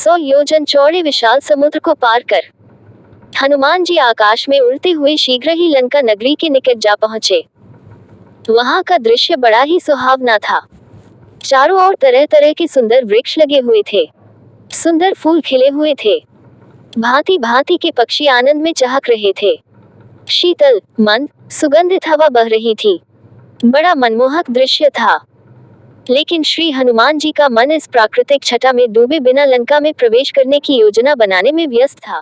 100 योजन चौड़े विशाल समुद्र को पार कर हनुमान जी आकाश में उड़ते हुए शीघ्र ही लंका नगरी के निकट जा पहुंचे। वहां का दृश्य बड़ा ही सुहावना था। चारों ओर तरह तरह के सुंदर वृक्ष लगे हुए थे, सुंदर फूल खिले हुए थे, भांति भांति के पक्षी आनंद में चहक रहे थे। शीतल मंद सुगंधित हवा बह रही थी। बड़ा मनमोहक दृश्य था। लेकिन श्री हनुमान जी का मन इस प्राकृतिक छटा में डूबे बिना लंका में प्रवेश करने की योजना बनाने में व्यस्त था।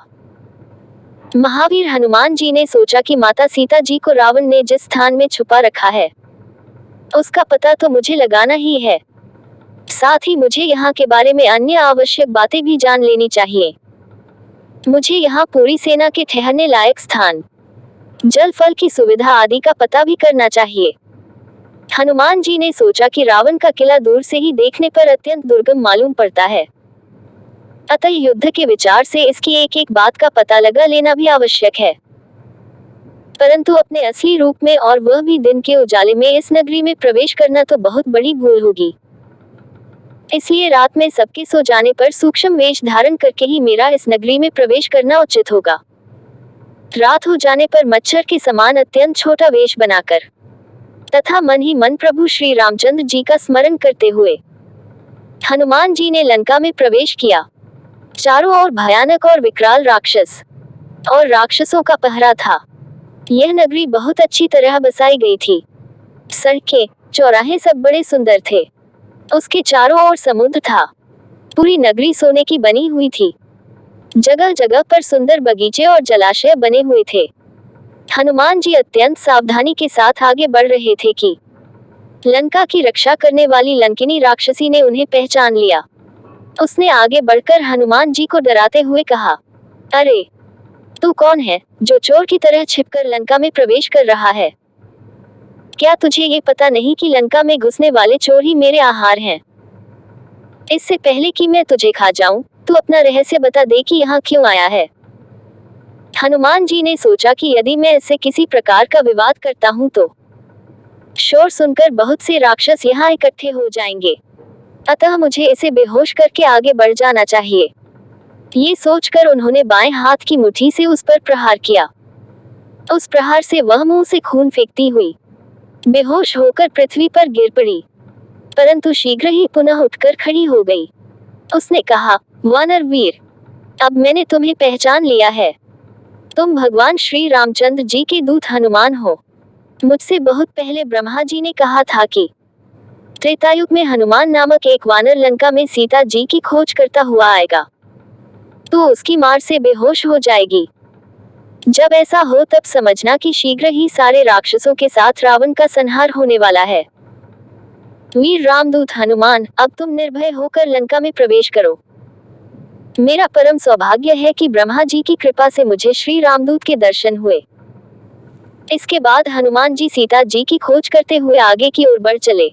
महावीर हनुमान जी ने सोचा कि माता सीता जी को रावण ने जिस स्थान में छुपा रखा है उसका पता तो मुझे लगाना ही है। साथ ही मुझे यहाँ के बारे में अन्य आवश्यक बातें भी जान लेनी चाहिए। मुझे यहाँ पूरी सेना के ठहरने लायक स्थान, जल फल की सुविधा आदि का पता भी करना चाहिए। हनुमान जी ने सोचा कि रावण का किला दूर से ही देखने पर अत्यंत दुर्गम मालूम पड़ता है, अतः युद्ध के विचार से इसकी एक एक बात का पता लगा लेना भी आवश्यक है। परंतु अपने असली रूप में और वह भी दिन के उजाले में इस नगरी में प्रवेश करना तो बहुत बड़ी भूल होगी। इसलिए रात में सबके सो जाने पर सूक्ष्म वेश धारण करके ही मेरा इस नगरी में प्रवेश करना उचित होगा। रात हो जाने पर मच्छर के समान अत्यंत छोटा वेश बनाकर तथा मन ही मन प्रभु श्री रामचंद्र जी का स्मरण करते हुए हनुमान जी ने लंका में प्रवेश किया। चारों ओर भयानक और विकराल राक्षस और राक्षसों का पहरा था। यह नगरी बहुत अच्छी तरह बसाई गई थी। सड़कें, चौराहे सब बड़े सुंदर थे। उसके चारों ओर समुद्र था। पूरी नगरी सोने की बनी हुई थी। जगह जगह पर सुंदर बगीचे और जलाशय बने हुए थे। हनुमान जी अत्यंत सावधानी के साथ आगे बढ़ रहे थे कि लंका की रक्षा करने वाली लंकिनी राक्षसी ने उन्हें पहचान लिया। उसने आगे बढ़कर हनुमान जी को डराते हुए कहा, अरे तू कौन है जो चोर की तरह छिपकर लंका में प्रवेश कर रहा है? क्या तुझे ये पता नहीं कि लंका में घुसने वाले चोर ही मेरे आहार हैं? इससे पहले कि मैं तुझे खा जाऊं, तू अपना रहस्य बता दे कि यहाँ क्यों आया है। हनुमान जी ने सोचा कि यदि मैं इससे किसी प्रकार का विवाद करता हूँ तो शोर सुनकर बहुत से राक्षस यहाँ इकट्ठे हो जाएंगे, अतः मुझे इसे बेहोश करके आगे बढ़ जाना चाहिए। ये सोचकर उन्होंने बाएं हाथ की मुट्ठी से उस पर प्रहार किया। उस प्रहार से वह मुंह से खून फेंकती हुई बेहोश होकर पृथ्वी पर गिर पड़ी, परंतु शीघ्र ही पुनः उठकर खड़ी हो गई। उसने कहा, वानर वीर, अब मैंने तुम्हें पहचान लिया है। तुम भगवान श्री रामचंद्र जी के दूत हनुमान हो। मुझसे बहुत पहले ब्रह्मा जी ने कहा था कि त्रेतायुग में हनुमान नामक एक वानर लंका में सीता जी की खोज करता हुआ आएगा, तो उसकी मार से बेहोश हो जाएगी। जब ऐसा हो तब समझना कि शीघ्र ही सारे राक्षसों के साथ रावण का संहार होने वाला है। वीर रामदूत हनुमान, अब तुम निर्भय होकर लंका में प्रवेश करो। मेरा परम सौभाग्य है कि ब्रह्मा जी की कृपा से मुझे श्री रामदूत के दर्शन हुए। इसके बाद हनुमान जी सीता जी की खोज करते हुए आगे की ओर बढ़ चले।